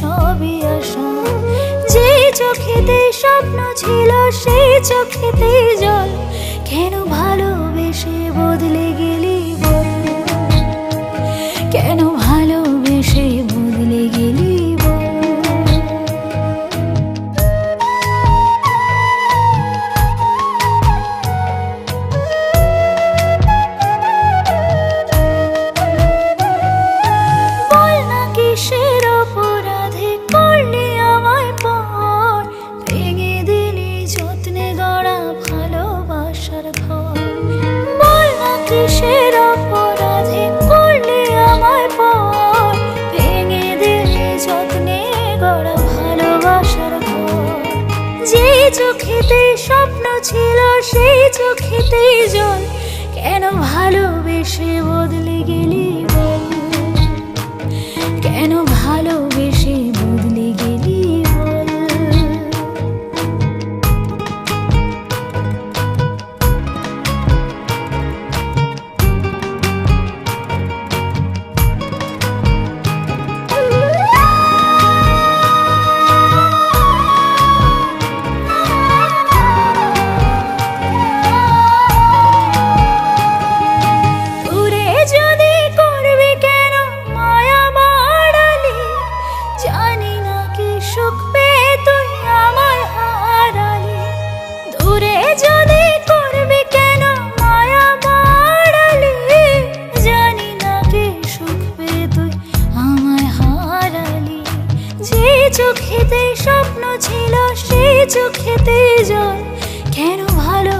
সবই আশা। যে চোখেতে স্বপ্ন ছিল সেই চোখেতে জল, কেন ভালোবেসে বদলে গেলি বল, কেন ভালোবেসে বদলে গেলি বল। বল না কিসের অপরাধে করলি আমায় পর, ভেঙে দিলি যত্নে গড়া ভালোবাসার ঘর। বল না কিসের অপরাধে করলি আমায় পর, ভেঙে দিলি যত্নে গড়া ভালোবাসার ঘর। যে চোখেতে স্বপ্ন ছিল সেই চোখেতেই জল, কেন ভালোবেসে বদলে গেলি বল, কেন ভালোবেসে বদলে গেলি বল। দূরে যদি করবি কেন মায়া বাড়ালি, জানি না কি সুখ পেয়ে তুই আমায় হারালি। দূরে যদি করবি কেন মায়া বাড়ালি, জানি না কি সুখ পেয়ে তুই আমায় হারালি। যে চোখেতে স্বপ্ন ছিল সেই চোখেতে জল, কেন ভালো